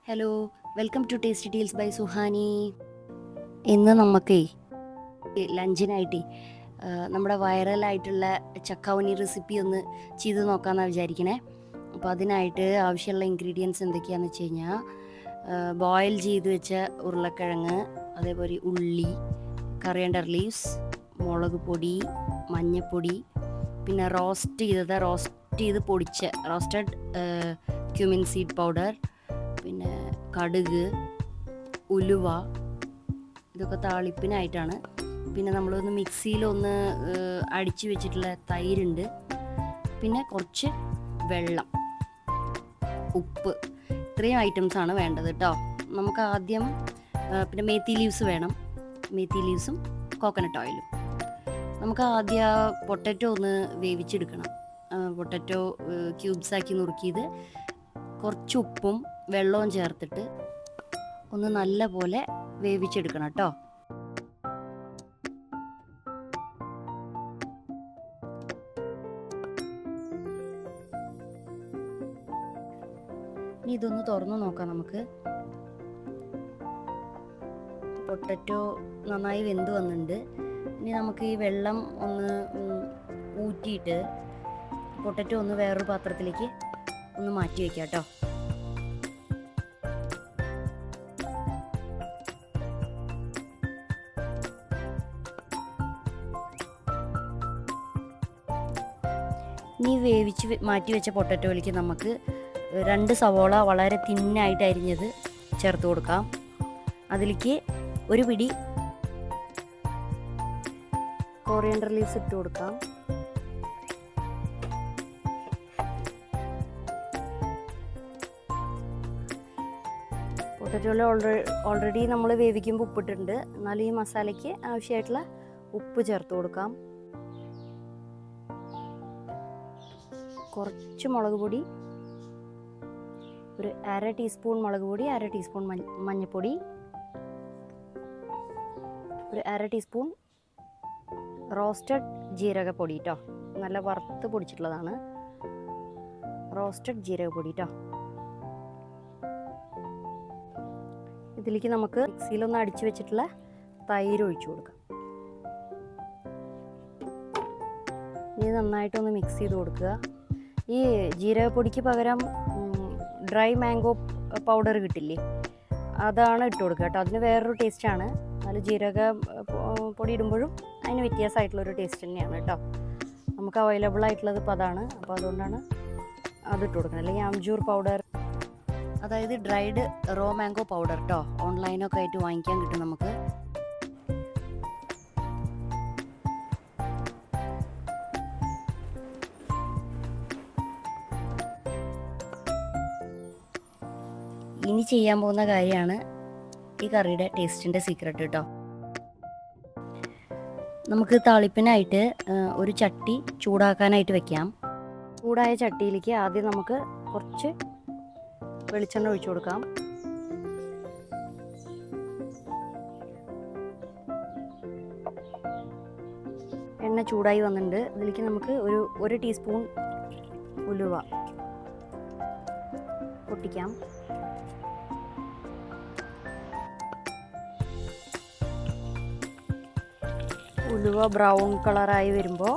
Hello, welcome to tasty teals by Suhani. ഇന്ന് നമുക്ക് ലഞ്ചിനായിട്ട് നമ്മുടെ വൈറലായിട്ടുള്ള ചക്കവണി റെസിപ്പി ഒന്ന് ചെയ്ത് നോക്കാമെന്നാണ് വിചാരിക്കണേ. അപ്പോൾ അതിനായിട്ട് ആവശ്യമുള്ള ഇൻഗ്രീഡിയൻസ് എന്തൊക്കെയാണെന്ന് വെച്ച് കഴിഞ്ഞാൽ ബോയിൽ ചെയ്ത് വെച്ച ഉരുളക്കിഴങ്ങ്, അതേപോലെ ഉള്ളി, കറിയണ്ടർ ലീവ്സ്, മുളക് പൊടി, മഞ്ഞൾപ്പൊടി, പിന്നെ റോസ്റ്റ് ചെയ്ത് പൊടിച്ച റോസ്റ്റഡ് ക്യുമിൻ സീഡ് പൗഡർ, പിന്നെ കടുക്, ഉലുവ, ഇതൊക്കെ താളിപ്പിനായിട്ടാണ്. പിന്നെ നമ്മളൊന്ന് മിക്സിയിലൊന്ന് അടിച്ചു വെച്ചിട്ടുള്ള തൈരുണ്ട്, പിന്നെ കുറച്ച് വെള്ളം, ഉപ്പ്, ഇത്രയും ഐറ്റംസാണ് വേണ്ടത് കേട്ടോ. നമുക്ക് ആദ്യം പിന്നെ മേത്തി ലീവ്സ് വേണം, മേത്തി ലീവ്സും കോക്കനട്ട് ഓയിലും. നമുക്ക് ആദ്യം പൊട്ടറ്റോ ഒന്ന് വേവിച്ചെടുക്കണം. പൊട്ടറ്റോ ക്യൂബ്സാക്കി നുറുക്കിയത് കുറച്ച് ഉപ്പും വെള്ളവും ചേർത്തിട്ട് ഒന്ന് നല്ല പോലെ വേവിച്ചെടുക്കണം കേട്ടോ. ഇനി ഇതൊന്ന് തുറന്നു നോക്കാം നമുക്ക്. പൊട്ടറ്റോ നന്നായി വെന്ത് വന്നിട്ടുണ്ട്. ഇനി നമുക്ക് ഈ വെള്ളം ഒന്ന് ഊറ്റിയിട്ട് പൊട്ടറ്റോ ഒന്ന് വേറൊരു പാത്രത്തിലേക്ക് ഒന്ന് മാറ്റി വയ്ക്കാം കേട്ടോ. ഇനി വേവിച്ച് മാറ്റി വെച്ച പൊട്ടറ്റോയിലേക്ക് നമുക്ക് 2 സവോള വളരെ തിന്നായിട്ട് അരിഞ്ഞത് ചേർത്ത് കൊടുക്കാം. അതിലേക്ക് ഒരു പിടി കോറിയൻഡർ ലീവ്സ് ഇട്ട് കൊടുക്കാം. പൊട്ടറ്റോയിൽ ഓൾറെഡി നമ്മൾ വേവിക്കുമ്പോൾ ഉപ്പിട്ടിട്ടുണ്ട്. എന്നാലും ഈ മസാലയ്ക്ക് ആവശ്യമായിട്ടുള്ള ഉപ്പ് ചേർത്ത് കൊടുക്കാം. കുറച്ച് മുളക് പൊടി, ഒരു 1/2 ടീസ്പൂൺ മുളക് പൊടി, 1/2 ടീസ്പൂൺ മഞ്ഞൾപ്പൊടി, ഒരു 1/2 ടീസ്പൂൺ റോസ്റ്റഡ് ജീരകപ്പൊടി കേട്ടോ. നല്ല വറുത്ത് പൊടിച്ചിട്ടുള്ളതാണ് റോസ്റ്റഡ് ജീരകപ്പൊടി കേട്ടോ. ഇതിലേക്ക് നമുക്ക് മിക്സിയിലൊന്ന് അടിച്ചു വെച്ചിട്ടുള്ള തൈര് ഒഴിച്ചു കൊടുക്കാം. ഇനി നന്നായിട്ടൊന്ന് മിക്സ് ചെയ്ത് കൊടുക്കുക. ഈ ജീരകപ്പൊടിക്ക് പകരം ഡ്രൈ മാംഗോ പൗഡർ കിട്ടില്ലേ, അതാണ് ഇട്ട് കൊടുക്കുക കേട്ടോ. അതിന് വേറൊരു ടേസ്റ്റാണ്. നല്ല ജീരക പൊടി ഇടുമ്പോഴും അതിന് വ്യത്യാസമായിട്ടുള്ളൊരു ടേസ്റ്റ് തന്നെയാണ് കേട്ടോ. നമുക്ക് അവൈലബിൾ ആയിട്ടുള്ളത് ഇപ്പോൾ അതാണ്. അപ്പോൾ അതുകൊണ്ടാണ് അതിട്ട് കൊടുക്കുന്നത്. അല്ലെങ്കിൽ ആംചൂർ പൗഡർ, അതായത് ഡ്രൈഡ് റോ മാംഗോ പൗഡർ കേട്ടോ, ഓൺലൈനൊക്കെ ആയിട്ട് വാങ്ങിക്കാൻ കിട്ടും നമുക്ക്. ഇനി ചെയ്യാൻ പോകുന്ന കാര്യമാണ് ഈ കറിയുടെ ടേസ്റ്റിൻ്റെ സീക്രട്ട് കേട്ടോ. നമുക്ക് താളിപ്പിനായിട്ട് ഒരു ചട്ടി ചൂടാക്കാനായിട്ട് വെക്കാം. ചൂടായ ചട്ടിയിലേക്ക് ആദ്യം നമുക്ക് കുറച്ച് വെളിച്ചെണ്ണ ഒഴിച്ചു കൊടുക്കാം. എണ്ണ ചൂടായി വന്നിട്ടുണ്ട്. ഇതിലേക്ക് നമുക്ക് ഒരു ടീസ്പൂൺ ഉലുവ പൊട്ടിക്കാം. ഉലുവ ബ്രൗൺ കളറായി വരുമ്പോൾ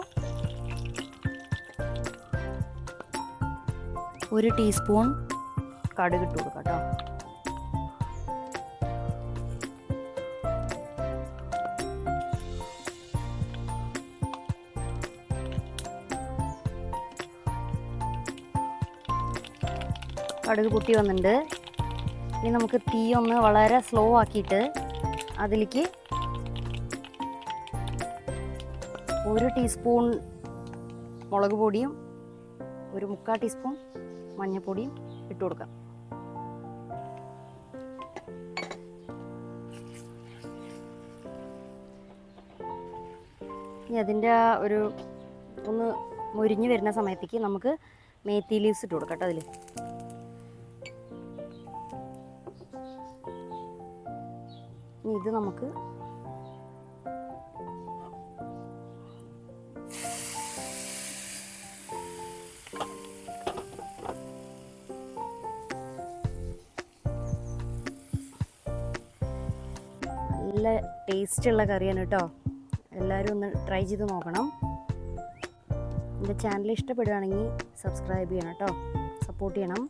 1 ടീസ്പൂൺ കടുക് ഇട്ട് കൊടുക്കാം കേട്ടോ. കടുക് പൊട്ടി വന്നിട്ടുണ്ട്. ഇനി നമുക്ക് തീ ഒന്ന് വളരെ സ്ലോ ആക്കിയിട്ട് അതിലേക്ക് 1 ടീസ്പൂൺ മുളക് പൊടിയും 1/4 ടീസ്പൂൺ മഞ്ഞൾപ്പൊടിയും ഇട്ട് കൊടുക്കാം. ഇനി അതിൻ്റെ ഒന്ന് മുരിഞ്ഞ് വരുന്ന സമയത്തേക്ക് നമുക്ക് മേത്തി ലീവ്സ് ഇട്ട് കൊടുക്കാം കേട്ടോ. അതിൽ ഇത് നമുക്ക് നല്ല ടേസ്റ്റുള്ള കറിയാണ് കേട്ടോ. എല്ലാവരും ഒന്ന് ട്രൈ ചെയ്ത് നോക്കണം. എൻ്റെ ചാനൽ ഇഷ്ടപ്പെടുകയാണെങ്കിൽ സബ്സ്ക്രൈബ് ചെയ്യണം കേട്ടോ, സപ്പോർട്ട് ചെയ്യണം.